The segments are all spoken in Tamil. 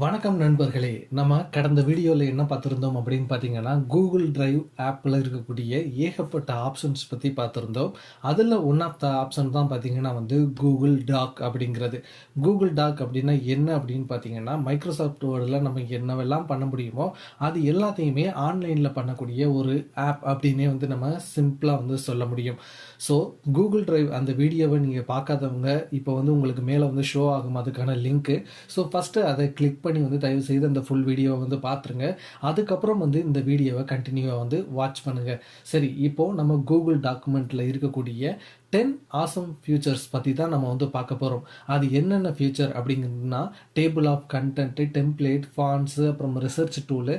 வணக்கம் நண்பர்களே. நம்ம கடந்த வீடியோவில் என்ன பார்த்துருந்தோம் அப்படின்னு பார்த்தீங்கன்னா, கூகுள் டிரைவ் ஆப்பில் இருக்கக்கூடிய ஏகப்பட்ட ஆப்ஷன்ஸ் பற்றி பார்த்துருந்தோம். அதில் ஒன் ஆஃப் த ஆப்ஷன் தான் பார்த்தீங்கன்னா கூகுள் டாக் அப்படிங்கிறது. கூகுள் டாக் அப்படின்னா என்ன அப்படின்னு பார்த்தீங்கன்னா, மைக்ரோசாஃப்ட் வேர்டில் நம்ம என்னவெல்லாம் பண்ண முடியுமோ அது எல்லாத்தையுமே ஆன்லைனில் பண்ணக்கூடிய ஒரு ஆப் அப்படின்னே நம்ம சிம்பிளாக சொல்ல முடியும். ஸோ கூகுள் டிரைவ் அந்த வீடியோவை நீங்கள் பார்க்காதவங்க இப்போ உங்களுக்கு மேலே ஷோ ஆகும் அதுக்கான லிங்க்கு. ஸோ ஃபஸ்ட்டு அதை கிளிக் பண்ணி தயவு செய்து அந்த ஃபுல் வீடியோவை பார்த்துருங்க. அதுக்கப்புறம் இந்த வீடியோவை கண்டினியூவாக வாட்ச் பண்ணுங்கள். சரி, இப்போது நம்ம கூகுள் டாக்குமெண்ட்டில் இருக்கக்கூடிய 10 ஆசம் ஃபியூச்சர்ஸ் பற்றி தான் நம்ம பார்க்க போகிறோம். அது என்னென்ன ஃபியூச்சர் அப்படிங்கன்னா, table of content, template, fonts, அப்புறம் research tool,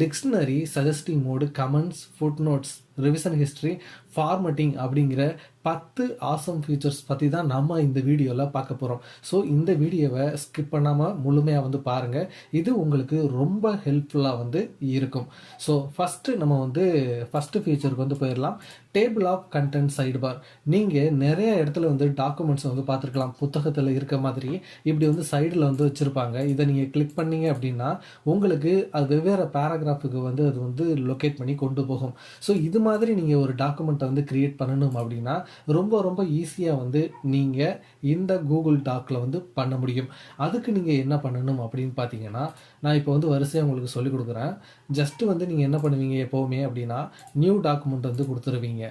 dictionary, suggesting mode, comments, footnotes, revision history, formatting அப்படிங்கிற 10 ஆசம் ஃபியூச்சர்ஸ் பற்றி தான் நம்ம இந்த வீடியோவில் பார்க்க போகிறோம். ஸோ இந்த வீடியோவை ஸ்கிப் பண்ணாமல் முழுமையாக பாருங்கள். இது உங்களுக்கு ரொம்ப ஹெல்ப்ஃபுல்லாக இருக்கும். ஸோ ஃபஸ்ட்டு நம்ம ஃபஸ்ட்டு ஃபியூச்சருக்கு போயிடலாம். Table of content sidebar. நீங்கள் நிறைய இடத்துல டாக்குமெண்ட்ஸ் பார்த்துருக்கலாம். புத்தகத்தில் இருக்க மாதிரி இப்படி சைடில் வச்சுருப்பாங்க. இதை நீங்கள் கிளிக் பண்ணீங்க அப்படின்னா உங்களுக்கு அது வெவ்வேறு பேராகிராஃபுக்கு அது லொக்கேட் பண்ணி கொண்டு போகும். ஸோ இது மாதிரி நீங்கள் ஒரு டாக்குமெண்ட்டை கிரியேட் பண்ணணும் அப்படின்னா ரொம்ப ரொம்ப ஈஸியாக நீங்கள் இந்த கூகுள் டாக்கில் பண்ண முடியும். அதுக்கு நீங்கள் என்ன பண்ணணும் அப்படின்னு பார்த்தீங்கன்னா, நான் இப்போ வரிசையாக உங்களுக்கு சொல்லிக் கொடுக்குறேன். ஜஸ்ட்டு நீங்கள் என்ன பண்ணுவீங்க எப்போவுமே அப்படின்னா, நியூ டாக்குமெண்ட் கொடுத்துருவீங்க.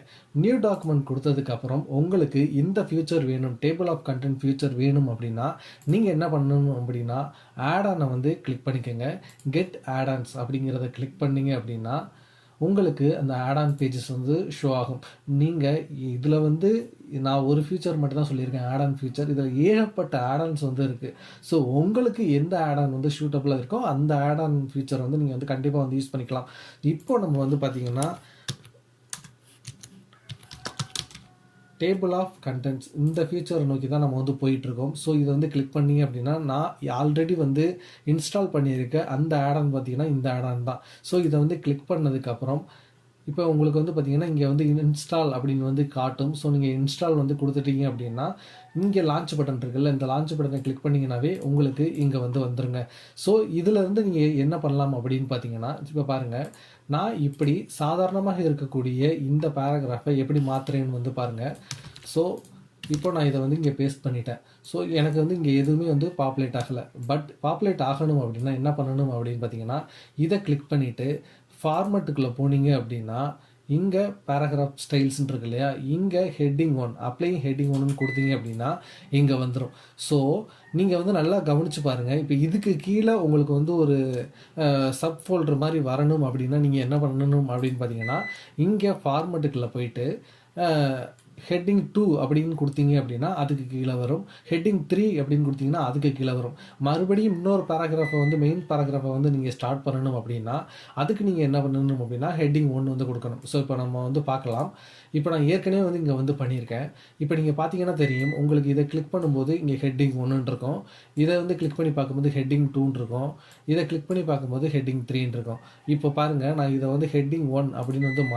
நியூ டாக்குமெண்ட் கொடுத்ததுக்கப்புறம் உங்களுக்கு இந்த ஃபியூச்சர் வேணும், டேபிள் ஆஃப் கண்டென்ட் ஃபியூச்சர் வேணும் அப்படின்னா நீங்கள் என்ன பண்ணணும் அப்படின்னா, ஆடானை கிளிக் பண்ணிக்கோங்க. கெட் ஆடான்ஸ் அப்படிங்கிறத கிளிக் பண்ணிங்க அப்படின்னா உங்களுக்கு அந்த ஆடான் பேஜஸ் ஷோ ஆகும். நீங்கள் இதில் நான் ஒரு ஃபியூச்சர் மட்டும் தான் சொல்லியிருக்கேன், ஆடான் ஃபியூச்சர். இதில் ஏகப்பட்ட ஆடான்ஸ் இருக்குது. ஸோ உங்களுக்கு எந்த ஆடான் சூட்டபுளாக இருக்கோ அந்த ஆடான் ஃபியூச்சர் நீங்கள் கண்டிப்பாக யூஸ் பண்ணிக்கலாம். இப்போ நம்ம பார்த்திங்கன்னா டேபிள் ஆஃப் கண்டென்ட்ஸ் இந்த ஃபியூச்சரை நோக்கி தான் நம்ம போயிட்டுருக்கோம். ஸோ இதை கிளிக் பண்ணிங்க அப்படின்னா, நான் ஆல்ரெடி இன்ஸ்டால் பண்ணியிருக்க அந்த ஆடான் பார்த்தீங்கன்னா இந்த ஆடான் தான். ஸோ இதை கிளிக் பண்ணதுக்கப்புறம் இப்போ உங்களுக்கு பார்த்தீங்கன்னா இங்கே இன்ஸ்டால் அப்படின்னு காட்டும். ஸோ நீங்கள் இன்ஸ்டால் கொடுத்துட்டீங்க அப்படின்னா இங்கே லான்ச் பட்டன் இருக்குல்ல, இந்த லான்ச் பட்டனை கிளிக் பண்ணிங்கனாவே உங்களுக்கு இங்கே வந்துருங்க. ஸோ இதிலேருந்து நீங்கள் என்ன பண்ணலாம் அப்படின்னு பார்த்தீங்கன்னா, இப்போ பாருங்கள், நான் இப்படி சாதாரணமாக இருக்கக்கூடிய இந்த பேராகிராஃபை எப்படி மாற்றுறேன்னு பாருங்கள். ஸோ இப்போ நான் இதை இங்கே பேஸ்ட் பண்ணிட்டேன். ஸோ எனக்கு இங்கே எதுவுமே பாப்புலேட் ஆகலை. பட் பாப்புலேட் ஆகணும் அப்படின்னா என்ன பண்ணணும் அப்படின்னு பார்த்தீங்கன்னா, இதை கிளிக் பண்ணிவிட்டு ஃபார்மட்டுக்குள்ளே போனீங்க அப்படின்னா இங்கே பேராகிராஃப் ஸ்டைல்ஸ்ன்னு இருக்கு இல்லையா, இங்கே ஹெட்டிங் 1 அப்ளைங் ஹெட்டிங் 1ன்னு கொடுத்தீங்க அப்படின்னா இங்கே வந்துடும். ஸோ நீங்கள் நல்லா கவனித்து பாருங்கள். இப்போ இதுக்கு கீழே உங்களுக்கு ஒரு சப் ஃபோல்டர் மாதிரி வரணும் அப்படின்னா நீங்கள் என்ன பண்ணணும் அப்படின்னு பார்த்தீங்கன்னா, இங்கே ஃபார்மட்டுக்குள்ளே போயிட்டு ஹெட்டிங் 2 அப்படின்னு கொடுத்தீங்க அப்படின்னா அதுக்கு கீழே வரும். ஹெட்டிங் 3 அப்படின்னு கொடுத்தீங்கன்னா அதுக்கு கீழே வரும். மறுபடியும் இன்னொரு பேராகிராஃபை மெயின் பேராகிராஃபை நீங்கள் ஸ்டார்ட் பண்ணணும் அப்படின்னா அதுக்கு நீங்கள் என்ன பண்ணணும் அப்படின்னா ஹெட்டிங் 1 கொடுக்கணும். ஸோ இப்போ நம்ம பார்க்கலாம். இப்போ நான் ஏற்கனவே இங்கே பண்ணியிருக்கேன். இப்போ நீங்கள் பார்த்தீங்கன்னா தெரியும், உங்களுக்கு இதை கிளிக் பண்ணும்போது இங்கே ஹெட்டிங் 1 இருக்கும். இதை கிளிக் பண்ணி பார்க்கும்போது ஹெட்டிங் 2 இருக்கும். இதை கிளிக் பண்ணி பார்க்கும்போது ஹெட்டிங் 3 இருக்கும். இப்போ பாருங்கள், நான் இதை ஹெட்டிங் 1 அப்படின்னு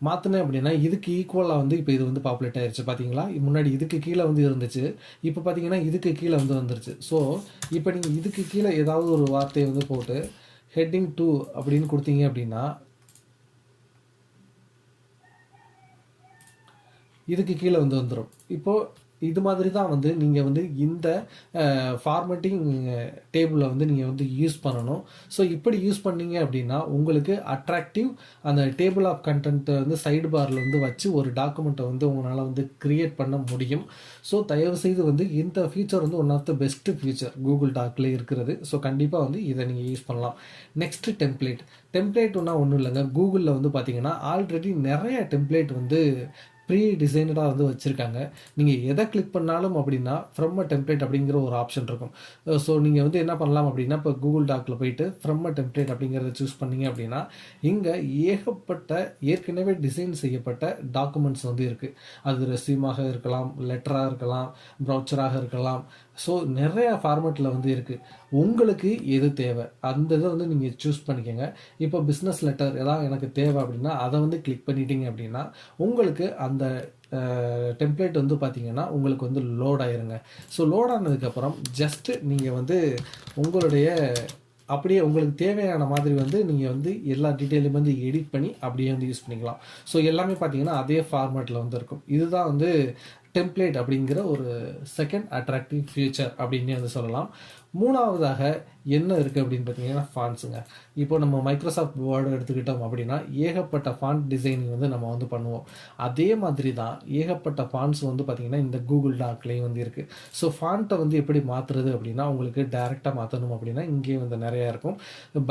மாற்றினேன் அப்படின்னா இதுக்கு ஈக்குவலாக இப்போ இது பாப்புலேட் ஆயிடுச்சு. பார்த்தீங்களா, முன்னாடி இதுக்கு கீழே இருந்துச்சு. இப்போ பார்த்தீங்கன்னா இதுக்கு கீழே வந்துருச்சு. ஸோ இப்போ நீங்கள் இதுக்கு கீழே ஏதாவது ஒரு வார்த்தையை போட்டு ஹெட்டிங் 2 அப்படின்னு கொடுத்தீங்க அப்படின்னா இதுக்கு கீழே வந்துடும். இப்போது இது மாதிரி தான் நீங்கள் இந்த ஃபார்மட்டிங் டேபிளில் நீங்கள் யூஸ் பண்ணணும். ஸோ இப்படி யூஸ் பண்ணீங்க அப்படின்னா உங்களுக்கு அட்ராக்டிவ் அந்த டேபிள் ஆஃப் கண்டென்ட்டை சைடு பாரில் வச்சு ஒரு டாக்குமெண்ட்டை உங்களால் கிரியேட் பண்ண முடியும். ஸோ தயவுசெய்து இந்த feature one of the best feature Google டாக்கில் இருக்கிறது. ஸோ கண்டிப்பாக இதை நீங்கள் யூஸ் பண்ணலாம். நெக்ஸ்ட்டு டெம்ப்ளேட்னா ஒன்றும் இல்லைங்க. கூகுளில் பார்த்தீங்கன்னா ஆல்ரெடி நிறைய டெம்ப்ளேட் ப்ரீ டிசைனடாக வச்சுருக்காங்க. நீங்கள் எதை கிளிக் பண்ணாலும் அப்படின்னா ஃப்ரம் அ டெம்ப்ளேட் அப்படிங்கிற ஒரு ஆப்ஷன் இருக்கும். ஸோ நீங்கள் என்ன பண்ணலாம் அப்படின்னா, இப்போ கூகுள் டாக்கில் போயிட்டு ஃப்ரம் அ டெம்ப்ளேட் அப்படிங்கிறத சூஸ் பண்ணிங்க அப்படின்னா இங்கே ஏகப்பட்ட ஏற்கனவே டிசைன் செய்யப்பட்ட டாக்குமெண்ட்ஸ் இருக்குது. அது ரெஸ்யூமாக இருக்கலாம், லெட்டராக இருக்கலாம், ப்ரௌச்சராக இருக்கலாம். ஸோ நிறையா ஃபார்மேட்டில் இருக்குது. உங்களுக்கு எது தேவை அந்த இதை நீங்கள் சூஸ் பண்ணிக்கோங்க. இப்போ பிஸ்னஸ் லெட்டர் எதாவது எனக்கு தேவை அப்படின்னா அதை கிளிக் பண்ணிட்டீங்க அப்படின்னா உங்களுக்கு அந்த டெம்ப்ளேட் வந்து பார்த்தீங்கன்னா உங்களுக்கு வந்து லோட் ஆயிருங்க. ஸோ லோட் ஆனதுக்கப்புறம் ஜஸ்ட்டு நீங்கள் வந்து உங்களுடைய அப்படியே உங்களுக்கு தேவையான மாதிரி வந்து நீங்கள் வந்து எல்லா டீட்டெயிலும் வந்து எடிட் பண்ணி அப்படியே வந்து யூஸ் பண்ணிக்கலாம். ஸோ எல்லாமே பார்த்தீங்கன்னா அதே ஃபார்மேட்டில் வந்து இருக்கும். இதுதான் வந்து டெம்ப்ளேட் அப்படிங்கிற ஒரு செகண்ட் அட்ராக்டிவ் ஃபியூச்சர் அப்படின்னு வந்து சொல்லலாம். மூணாவதாக என்ன இருக்குது அப்படின்னு பார்த்தீங்கன்னா ஃபாண்ட்ஸுங்க. இப்போ நம்ம மைக்ரோசாஃப்ட் வேர்டு எடுத்துக்கிட்டோம் அப்படின்னா ஏகப்பட்ட ஃபாண்ட் டிசைனிங் வந்து நம்ம வந்து பண்ணுவோம். அதே மாதிரி தான் ஏகப்பட்ட ஃபாண்ட்ஸ் வந்து பார்த்திங்கன்னா இந்த கூகுள் டாக்லேயும் வந்து இருக்குது. ஸோ ஃபாண்ட்டை வந்து எப்படி மாற்றுறது அப்படின்னா உங்களுக்கு டேரெக்டாக மாற்றணும் அப்படின்னா இங்கேயே வந்து நிறையா இருக்கும்.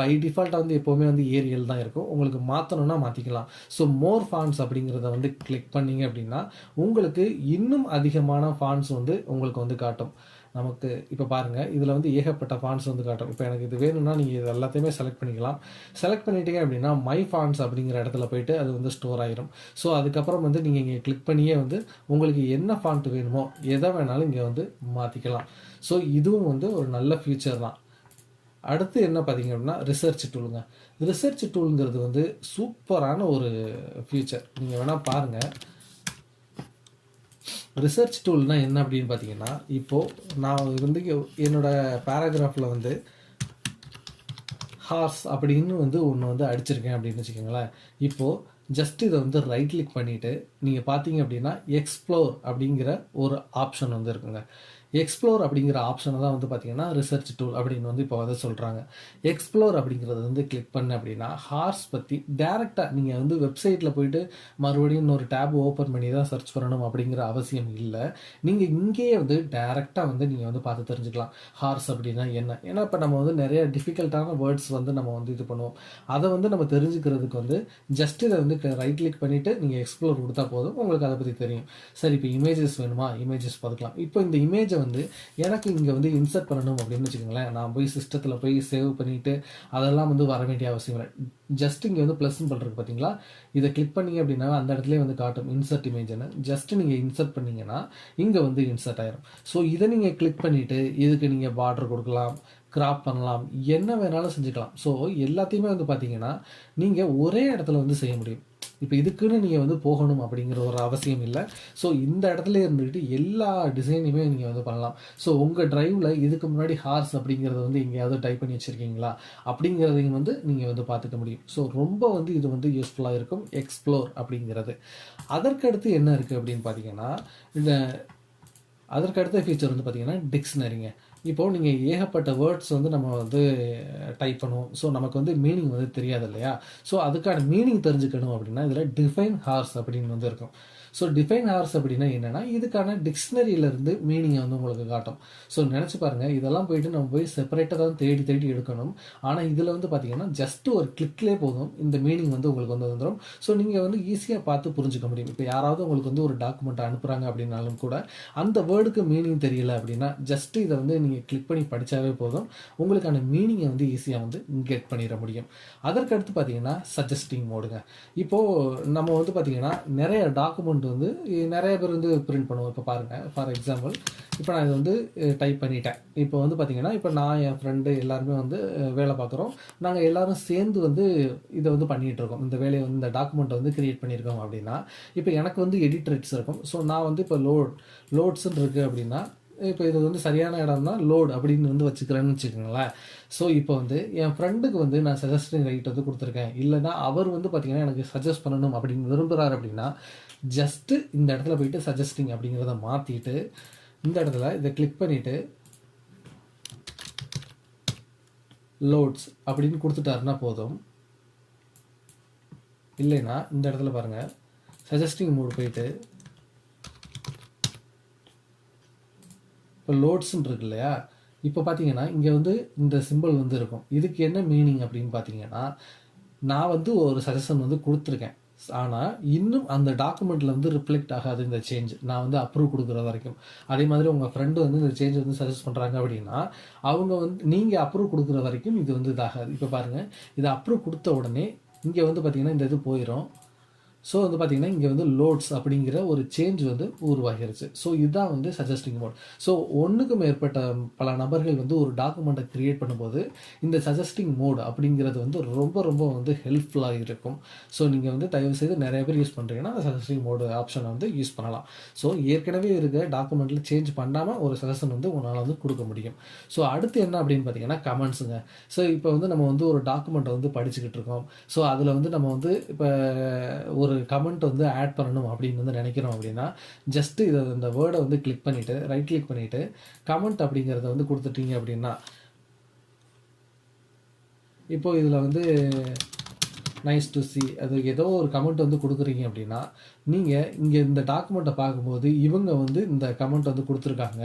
பை டிஃபால்ட்டாக வந்து எப்போவுமே வந்து ஏரியல் தான் இருக்கும். உங்களுக்கு மாற்றணும்னா மாற்றிக்கலாம். ஸோ மோர் ஃபாண்ட்ஸ் அப்படிங்கிறத வந்து கிளிக் பண்ணிங்க அப்படின்னா உங்களுக்கு இன்னும் அதிகமான ஃபாண்ட்ஸ் வந்து உங்களுக்கு வந்து காட்டும். நமக்கு இப்போ பாருங்கள் இதில் வந்து ஏகப்பட்ட ஃபாண்ட்ஸ் வந்து காட்டும். இப்போ எனக்கு இது வேணும்னா நீங்கள் இது எல்லாத்தையுமே செலக்ட் பண்ணிக்கலாம். செலக்ட் பண்ணிட்டீங்க அப்படின்னா மை ஃபாண்ட்ஸ் அப்படிங்கிற இடத்துல போயிட்டு அது வந்து ஸ்டோர் ஆயிரும். ஸோ அதுக்கப்புறம் வந்து நீங்கள் இங்கே கிளிக் பண்ணியே வந்து உங்களுக்கு என்ன ஃபாண்ட் வேணுமோ எதை வேணாலும் இங்கே வந்து மாற்றிக்கலாம். ஸோ இதுவும் வந்து ஒரு நல்ல ஃபியூச்சர் தான். அடுத்து என்ன பார்த்தீங்க அப்படின்னா ரிசர்ச் டூலுங்க. ரிசர்ச் டூலுங்கிறது வந்து சூப்பரான ஒரு ஃபியூச்சர். நீங்கள் வேணால் பாருங்கள். ரிசர்ச் டூல்னா என்ன அப்படின்னு பார்த்தீங்கன்னா இப்போது நான் வந்து என்னோடய பேராகிராஃபில் வந்து ஹார்ஸ் அப்படின்னு வந்து ஒன்று வந்து அடிச்சிருக்கேன் அப்படின்னு வச்சுக்கோங்களேன். இப்போது ஜஸ்ட் இதை வந்து ரைட் கிளிக் பண்ணிவிட்டு நீங்கள் பார்த்தீங்க அப்படின்னா எக்ஸ்ப்ளோர் அப்படிங்கிற ஒரு ஆப்ஷன் வந்து இருக்குங்க. எக்ஸ்ப்ளோர் அப்படிங்கிற ஆப்ஷனை தான் வந்து பார்த்தீங்கன்னா ரிசர்ச் டூல் அப்படின்னு வந்து இப்போ வந்து சொல்கிறாங்க. எக்ஸ்ப்ளோர் அப்படிங்கிறத வந்து கிளிக் பண்ண அப்படின்னா ஹார்ஸ் பற்றி டேரெக்டாக நீங்கள் வந்து வெப்சைட்டில் போயிட்டு மறுபடியும் இன்னொரு டேப் ஓப்பன் பண்ணி தான் சர்ச் பண்ணணும் அப்படிங்கிற அவசியம் இல்லை. நீங்கள் இங்கேயே வந்து டேரெக்டாக வந்து நீங்கள் வந்து பார்த்து தெரிஞ்சுக்கலாம் ஹார்ஸ் அப்படின்னா என்ன. ஏன்னா இப்போ நம்ம வந்து நிறைய டிஃபிகல்ட்டான வேர்ட்ஸ் வந்து நம்ம வந்து இது பண்ணுவோம். அதை வந்து நம்ம தெரிஞ்சுக்கிறதுக்கு வந்து ஜஸ்ட் இதை வந்து ரைட் கிளிக் பண்ணிவிட்டு நீங்கள் எக்ஸ்ப்ளோர் கொடுத்தா போதும், உங்களுக்கு அதை பற்றி தெரியும். சரி, இப்போ இமேஜஸ் வேணுமா, இமேஜஸ் பார்த்துக்கலாம். இப்போ இந்த இமேஜை வந்து எனக்கு இங்கே வந்து இன்சர்ட் பண்ணணும் அப்படின்னு வச்சுக்கோங்களேன். நான் போய் சிஸ்டத்தில் போய் சேவ் பண்ணிவிட்டு அதெல்லாம் வந்து வர வேண்டிய அவசியம் இல்லை. ஜஸ்ட் இங்கே வந்து ப்ளஸ் பண்ணுறது பார்த்தீங்களா, இதை கிளிக் பண்ணிங்க அப்படின்னா அந்த இடத்துல வந்து காட்டும் இன்சர்ட் இமேஜ்னு. ஜஸ்ட் நீங்கள் இன்சர்ட் பண்ணிங்கன்னா இங்கே வந்து இன்சர்ட் ஆயிரும். ஸோ இதை நீங்கள் கிளிக் பண்ணிவிட்டு இதுக்கு நீங்கள் பார்டர் கொடுக்கலாம், கிராப் பண்ணலாம், என்ன வேணாலும் செஞ்சுக்கலாம். ஸோ எல்லாத்தையுமே வந்து பார்த்தீங்கன்னா நீங்கள் ஒரே இடத்துல வந்து செய்ய முடியும். இப்போ இதுக்குன்னு நீங்கள் வந்து போகணும் அப்படிங்கிற ஒரு அவசியம் இல்லை. ஸோ இந்த இடத்துல இருந்துக்கிட்டு எல்லா டிசைனையுமே நீங்கள் வந்து பண்ணலாம். ஸோ உங்கள் ட்ரைவில் இதுக்கு முன்னாடி ஹார்ஸ் அப்படிங்கிறத வந்து எங்கேயாவது டைப் பண்ணி வச்சுருக்கீங்களா அப்படிங்கிறதையும் வந்து நீங்கள் வந்து பார்த்துக்க முடியும். ஸோ ரொம்ப வந்து இது வந்து யூஸ்ஃபுல்லாக இருக்கும் எக்ஸ்ப்ளோர் அப்படிங்கிறது. அதற்கடுத்து என்ன இருக்குது அப்படின்னு பார்த்தீங்கன்னா அதற்கடுத்த ஃபீச்சர் வந்து பார்த்தீங்கன்னா டிக்ஷனரிங்க. இப்போது நீங்கள் ஏகப்பட்ட வேர்ட்ஸ் வந்து நம்ம வந்து டைப் பண்ணுவோம். ஸோ நமக்கு வந்து மீனிங் வந்து தெரியாது இல்லையா. ஸோ அதுக்கான மீனிங் தெரிஞ்சுக்கணும் அப்படின்னா இதில் டிஃபைன் ஹார்ஸ் அப்படின்னு வந்து இருக்கும். ஸோ டிஃபைன் ஹார்ஸ் அப்படின்னா என்னென்னா இதுக்கான டிக்ஷனரியிலேருந்து மீனிங்கை வந்து உங்களுக்கு காட்டும். ஸோ நினச்சி பாருங்கள், இதெல்லாம் போயிட்டு நம்ம போய் செப்பரேட்டாக தான் தேடி தேடி எடுக்கணும். ஆனால் இதில் வந்து பார்த்தீங்கன்னா ஜஸ்ட் ஒரு கிளிக்லேயே போதும் இந்த மீனிங் வந்து உங்களுக்கு வந்து வந்துடும். ஸோ நீங்கள் வந்து ஈஸியாக பார்த்து புரிஞ்சுக்க முடியும். இப்போ யாராவது உங்களுக்கு வந்து ஒரு டாக்குமெண்ட் அனுப்புகிறாங்க அப்படின்னாலும் கூட அந்த வேர்டுக்கு மீனிங் தெரியல அப்படின்னா ஜஸ்ட் இதை வந்து நீங்கள் கிளிக் பண்ணி படித்தாவே போதும், உங்களுக்கான மீனிங்கை வந்து ஈஸியாக வந்து கெட் பண்ணிட முடியும். அதற்கடுத்து பார்த்தீங்கன்னா சஜஸ்டிங் மோடுங்க. இப்போது நம்ம வந்து பார்த்தீங்கன்னா நிறைய டாக்குமெண்ட் வந்து நிறைய பேர் வந்து பிரிண்ட் பண்ணுவோம். இப்போ பாருங்கள், ஃபார் எக்ஸாம்பிள் இப்போ நான் இதை வந்து டைப் பண்ணிட்டேன். இப்போ வந்து பார்த்தீங்கன்னா இப்போ நான் என் ஃப்ரெண்டு எல்லாருமே வந்து வேலை பார்க்குறோம். நாங்கள் எல்லோரும் சேர்ந்து வந்து இதை வந்து பண்ணிகிட்ருக்கோம். இந்த வேலையை வந்து இந்த டாக்குமெண்ட்டை வந்து க்ரியேட் பண்ணியிருக்கோம் அப்படின்னா இப்போ எனக்கு வந்து எடிட் ரைட்ஸ் இருக்கும். ஸோ நான் வந்து இப்போ லோட்ஸ்ன்னு இருக்குது அப்படின்னா இப்போ இது வந்து சரியான இடம்னா லோட் அப்படின்னு வந்து வச்சுக்கிறேன்னு வச்சுக்கோங்களேன். ஸோ இப்போ வந்து என் ஃப்ரெண்டுக்கு வந்து நான் சஜஸ்டிங் ரைட் வந்து கொடுத்துருக்கேன். இல்லைனா அவர் வந்து பார்த்திங்கன்னா எனக்கு சஜஸ்ட் பண்ணணும் அப்படின்னு விரும்புகிறார் அப்படின்னா ஜஸ்ட்டு இந்த இடத்துல போயிட்டு சஜஸ்டிங் அப்படிங்கிறத மாற்றிட்டு இந்த இடத்துல இதை கிளிக் பண்ணிவிட்டு லோட்ஸ் அப்படின்னு கொடுத்துட்டாருன்னா போதும். இல்லைன்னா இந்த இடத்துல பாருங்கள் சஜஸ்டிங் மோடு போயிட்டு இப்போ லோட்ஸ்ன்னு இருக்கு இல்லையா. இப்போ பார்த்தீங்கன்னா இங்கே வந்து இந்த சிம்பிள் வந்து இருக்கும். இதுக்கு என்ன மீனிங் அப்படின்னு பார்த்தீங்கன்னா நான் வந்து ஒரு சஜஷன் வந்து கொடுத்துருக்கேன். ஆனால் இன்னும் அந்த டாக்குமெண்ட்டில் வந்து ரிஃப்ளெக்ட் ஆகாது இந்த சேஞ்ச். நான் வந்து அப்ரூவ் கொடுக்குற வரைக்கும். அதே மாதிரி உங்கள் ஃப்ரெண்டு வந்து இந்த சேஞ்ச் வந்து சஜஸ்ட் பண்ணுறாங்க அப்படின்னா அவங்க வந்து நீங்கள் அப்ரூவ் கொடுக்குற வரைக்கும் இது வந்து இதாகாது. இப்போ பாருங்கள், இதை அப்ரூவ் கொடுத்த உடனே இங்கே வந்து பார்த்திங்கன்னா இந்த இது போயிடும். ஸோ வந்து பார்த்தீங்கன்னா இங்கே வந்து லோட்ஸ் அப்படிங்கிற ஒரு சேஞ்ச் வந்து உருவாகிருச்சு. ஸோ இதுதான் வந்து சஜஸ்டிங் மோட். ஸோ ஒன்றுக்கு மேற்பட்ட பல நபர்கள் வந்து ஒரு டாக்குமெண்ட்டை க்ரியேட் பண்ணும்போது இந்த சஜஸ்டிங் மோட் அப்படிங்கிறது வந்து ரொம்ப ரொம்ப வந்து ஹெல்ப்ஃபுல்லாக இருக்கும். ஸோ நீங்கள் வந்து தயவுசெய்து நிறைய பேர் யூஸ் பண்ணுறீங்கன்னா அந்த சஜஸ்டிங் மோடு ஆப்ஷனை வந்து யூஸ் பண்ணலாம். ஸோ ஏற்கனவே இருக்கிற டாக்குமெண்ட்டில் சேஞ்ச் பண்ணாமல் ஒரு சஜஷன் வந்து உங்களால் வந்து கொடுக்க முடியும். ஸோ அடுத்து என்ன அப்படின்னு பார்த்தீங்கன்னா கமெண்ட்ஸுங்க. ஸோ இப்போ வந்து நம்ம வந்து ஒரு டாக்குமெண்ட்டை வந்து படிச்சுக்கிட்டு இருக்கோம். ஸோ அதில் வந்து நம்ம வந்து இப்போ ஒரு கமெண்ட் வந்து ஆட் பண்ணணும் அப்படின்னு வந்து நினைக்கிறோம் அப்படின்னா ஜஸ்ட்டு இதை இந்த வேர்டை வந்து கிளிக் பண்ணிவிட்டு ரைட் கிளிக் பண்ணிவிட்டு கமெண்ட் அப்படிங்கிறத வந்து கொடுத்துட்டீங்க அப்படின்னா இப்போது இதில் வந்து நைஸ் டு சி அது ஏதோ ஒரு கமெண்ட் வந்து கொடுக்குறீங்க அப்படின்னா நீங்கள் இங்கே இந்த டாக்குமெண்ட்டை பார்க்கும்போது இவங்க வந்து இந்த கமெண்ட் வந்து கொடுத்துருக்காங்க.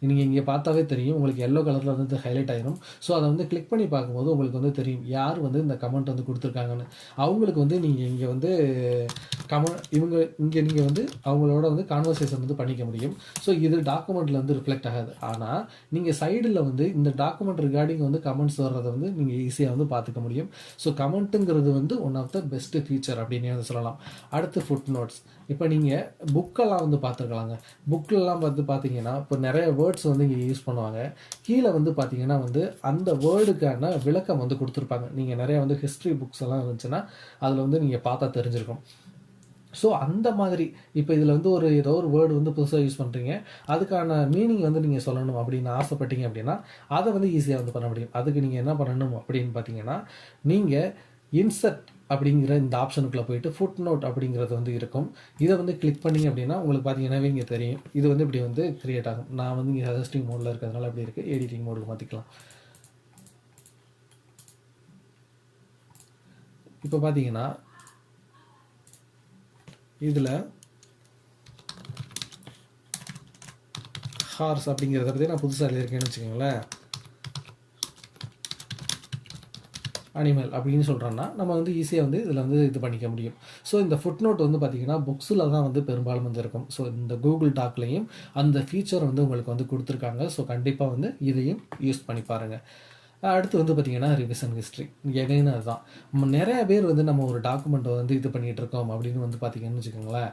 நீங்கள் இங்கே பார்த்தாவே தெரியும், உங்களுக்கு எல்லோ கலரில் வந்து ஹைலைட் ஆயிரும். ஸோ அதை வந்து கிளிக் பண்ணி பார்க்கும்போது உங்களுக்கு வந்து தெரியும் யார் வந்து இந்த கமெண்ட் வந்து கொடுத்துருக்காங்கன்னு. அவங்களுக்கு வந்து நீங்கள் இங்கே வந்து இங்கே நீங்கள் வந்து அவங்களோட வந்து கான்வர்சேஷன் வந்து பண்ணிக்க முடியும். ஸோ இது டாக்குமெண்ட்டில் வந்து ரிஃப்ளெக்ட் ஆகாது. ஆனால் நீங்கள் சைடில் வந்து இந்த டாக்குமெண்ட் ரிகார்டிங் வந்து கமெண்ட்ஸ் வர்றதை வந்து நீங்கள் ஈஸியாக வந்து பார்த்துக்க முடியும். ஸோ கமெண்ட்டுங்கிறது வந்து one of the best feature அப்படின்னு வந்து சொல்லலாம். அடுத்து ஃபுட் நோட்ஸ். இப்போ நீங்கள் புக்கெல்லாம் வந்து பார்த்துருக்கலாங்க. புக்கிலலாம் பார்த்தீங்கன்னா இப்போ நிறைய வேர்ட்ஸ் வந்து இங்கே யூஸ் பண்ணுவாங்க. கீழே வந்து பார்த்தீங்கன்னா வந்து அந்த வேர்டுக்கான விளக்கம் வந்து கொடுத்துருப்பாங்க. நீங்கள் நிறைய வந்து ஹிஸ்ட்ரி புக்ஸ் எல்லாம் இருந்துச்சுன்னா அதில் வந்து நீங்கள் பார்த்தா தெரிஞ்சிருக்கும். ஸோ அந்த மாதிரி இப்போ இதில் வந்து ஏதோ ஒரு வேர்டு வந்து புதுசாக யூஸ் பண்ணுறீங்க, அதுக்கான மீனிங் வந்து நீங்கள் சொல்லணும் அப்படின்னு ஆசைப்பட்டீங்க அப்படின்னா அதை வந்து ஈஸியாக வந்து பண்ண முடியும். அதுக்கு நீங்கள் என்ன பண்ணணும் அப்படின்னு பார்த்தீங்கன்னா நீங்கள் இன்சர்ட் அப்படிங்கிற இந்த ஆப்ஷனுக்குள்ளே போயிட்டு ஃபுட் நோட் அப்படிங்கிறது வந்து இருக்கும். இதை வந்து கிளிக் பண்ணிங்க அப்படின்னா உங்களுக்கு பார்த்தீங்கன்னாவே இங்கே தெரியும் இது வந்து இப்படி வந்து கிரியேட் ஆகும். நான் வந்து இங்கே சஜஸ்டிங் மோடில் இருக்கிறதுனால அப்படி இருக்குது. எடிட்டிங் மோடுக்கு மாற்றிக்கலாம். இப்போ பார்த்தீங்கன்னா இதில் ஹார்ஸ் அப்படிங்கிறத பற்றி நான் புதுசாக எழுதியிருக்கேன்னு வச்சுக்கோங்களேன். அனிமல் அப்படின்னு சொல்கிறோன்னா நம்ம வந்து ஈஸியாக வந்து இதில் வந்து இது பண்ணிக்க முடியும். ஸோ இந்த ஃபுட் நோட் வந்து பார்த்திங்கன்னா புக்ஸில் தான் வந்து பெரும்பாலும் வந்து இருக்கும். ஸோ இந்த கூகுள் டாக்லேயும் அந்த ஃபீச்சர் வந்து உங்களுக்கு வந்து கொடுத்துருக்காங்க. ஸோ கண்டிப்பாக வந்து இதையும் யூஸ் பண்ணி பாருங்கள். அடுத்து வந்து பார்த்திங்கன்னா ரிவிஷன் ஹிஸ்ட்ரி. எகைன் அதுதான் நிறைய பேர் வந்து நம்ம ஒரு டாக்குமெண்ட்டை வந்து இது பண்ணிகிட்டு இருக்கோம் அப்படின்னு வந்து பார்த்திங்கன்னு வச்சுக்கோங்களேன்.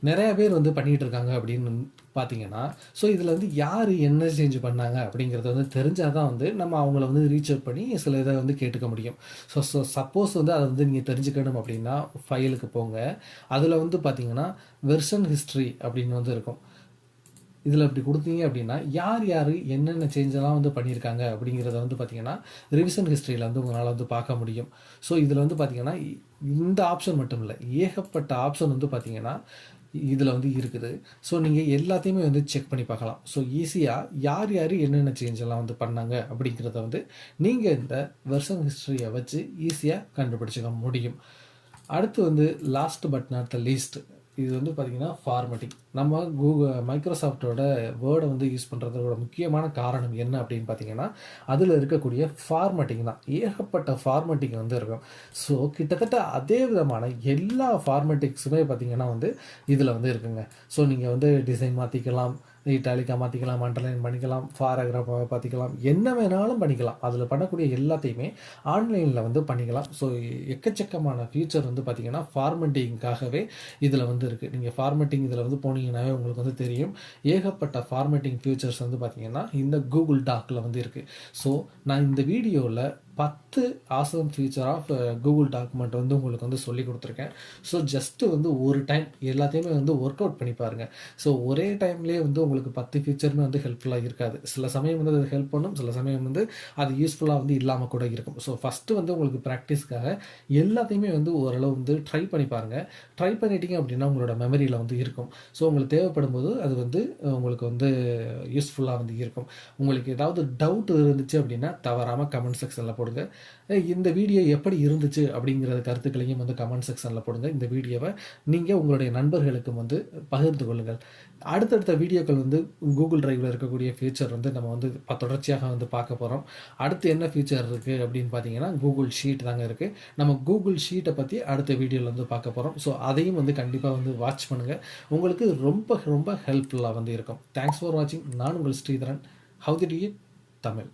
நிறைய பேர் வந்து பண்ணிகிட்டு இருக்காங்க அப்படின்னு பார்த்தீங்கன்னா ஸோ இதில் வந்து யார் என்ன சேஞ்ச் பண்ணாங்க அப்படிங்கிறத வந்து தெரிஞ்சால் தான் வந்து நம்ம அவங்கள வந்து ரீச் அவுட் பண்ணி சில இதை வந்து கேட்டுக்க முடியும். ஸோ சப்போஸ் வந்து அதை வந்து நீங்கள் தெரிஞ்சுக்கணும் அப்படின்னா ஃபைலுக்கு போங்க. அதில் வந்து பார்த்தீங்கன்னா வெர்ஷன் ஹிஸ்ட்ரி அப்படின்னு வந்து இருக்கும். இதில் இப்படி கொடுத்தீங்க அப்படின்னா யார் யார் என்னென்ன சேஞ்செல்லாம் வந்து பண்ணியிருக்காங்க அப்படிங்கிறத வந்து பார்த்திங்கன்னா ரிவிஷன் ஹிஸ்ட்ரியில் வந்து உங்களால் வந்து பார்க்க முடியும். ஸோ இதில் வந்து பார்த்திங்கன்னா இந்த ஆப்ஷன் மட்டும் இல்லை, ஏகப்பட்ட ஆப்ஷன் வந்து பார்த்திங்கன்னா இதில் வந்து இருக்குது. ஸோ நீங்கள் எல்லாத்தையுமே வந்து செக் பண்ணி பார்க்கலாம். ஸோ ஈஸியாக யார் யார் என்னென்ன சேஞ்செல்லாம் வந்து பண்ணாங்க அப்படிங்கிறத வந்து நீங்கள் இந்த வெர்ஷன் ஹிஸ்ட்ரியை வச்சு ஈஸியாக கண்டுபிடிச்சிக்க முடியும். அடுத்து வந்து last but not the least, இது வந்து பார்த்திங்கன்னா ஃபார்மேட்டிங். நம்ம மைக்ரோசாஃப்டோட வேர்டை வந்து யூஸ் பண்ணுறதோட முக்கியமான காரணம் என்ன அப்படின்னு பார்த்தீங்கன்னா அதில் இருக்கக்கூடிய ஃபார்மேட்டிங் தான். ஏகப்பட்ட ஃபார்மேட்டிங் வந்து இருக்கும். ஸோ கிட்டத்தட்ட அதே விதமான எல்லா ஃபார்மேட்டிங்ஸுமே பார்த்திங்கன்னா வந்து இதில் வந்து இருக்குங்க. ஸோ நீங்கள் வந்து டிசைன் மாற்றிக்கலாம், இட்டாலிக்காக மாற்றிக்கலாம், அண்டர்லைன் பண்ணிக்கலாம், பாராகிராஃபாக பார்த்திக்கலாம், என்ன வேணாலும் பண்ணிக்கலாம். அதில் பண்ணக்கூடிய எல்லாத்தையுமே ஆன்லைனில் வந்து பண்ணிக்கலாம். ஸோ எக்கச்சக்கமான ஃபீச்சர் வந்து பார்த்திங்கன்னா ஃபார்மேட்டிங்காகவே இதில் வந்து இருக்குது. நீங்கள் ஃபார்மேட்டிங் இதில் வந்து போனீங்கன்னாவே உங்களுக்கு வந்து தெரியும். ஏகப்பட்ட ஃபார்மேட்டிங் ஃபீச்சர்ஸ் வந்து பார்த்திங்கன்னா இந்த கூகுள் டாக்கில் வந்து இருக்குது. ஸோ நான் இந்த வீடியோவில் 10 awesome feature of Google document வந்து உங்களுக்கு வந்து சொல்லி கொடுத்துருக்கேன். ஸோ ஜஸ்ட்டு வந்து ஒரு டைம் எல்லாத்தையுமே வந்து ஒர்க் அவுட் பண்ணி பாருங்கள். ஸோ ஒரே டைம்லேயே வந்து உங்களுக்கு 10 ஃபீச்சருமே வந்து ஹெல்ப்ஃபுல்லாக இருக்காது. சில சமயம் வந்து அது ஹெல்ப் பண்ணும், சில சமயம் வந்து அது யூஸ்ஃபுல்லாக வந்து இல்லாமல் கூட இருக்கும். ஸோ ஃபஸ்ட்டு வந்து உங்களுக்கு ப்ராக்டிஸ்க்காக எல்லாத்தையுமே வந்து ஓரளவு வந்து ட்ரை பண்ணி பாருங்கள். ட்ரை பண்ணிட்டீங்க அப்படின்னா உங்களோட மெமரியில் வந்து இருக்கும். ஸோ உங்களுக்கு தேவைப்படும் போது அது வந்து உங்களுக்கு வந்து யூஸ்ஃபுல்லாக வந்து இருக்கும். உங்களுக்கு ஏதாவது டவுட் இருந்துச்சு அப்படின்னா தவறாமல் கமெண்ட் செக்ஷனில் போடுங்க. இந்த வீடியோ எப்படி இருந்துச்சு அப்படிங்கிற கருத்துக்களையும் வந்து கமெண்ட் செக்ஷனில் போடுங்க. இந்த வீடியோவை நீங்கள் உங்களுடைய நண்பர்களுக்கும் வந்து பகிர்ந்து கொள்ளுங்கள். அடுத்தடுத்த வீடியோக்கள் வந்து கூகுள் டிரைவில் இருக்கக்கூடிய ஃபீச்சர் வந்து நம்ம வந்து தொடர்ச்சியாக வந்து பார்க்க போகிறோம். அடுத்து என்ன ஃபீச்சர் இருக்குது அப்படின்னு பார்த்தீங்கன்னா கூகுள் ஷீட் தாங்க இருக்குது. நம்ம கூகுள் ஷீட்டை பற்றி அடுத்த வீடியோவில் வந்து பார்க்க போகிறோம். ஸோ அதையும் வந்து கண்டிப்பாக வந்து வாட்ச் பண்ணுங்கள். உங்களுக்கு ரொம்ப ரொம்ப ஹெல்ப்ஃபுல்லாக வந்து இருக்கும். தேங்க்ஸ் ஃபார் வாட்சிங். நான் உங்கள் Sridharan. How to do it Tamil.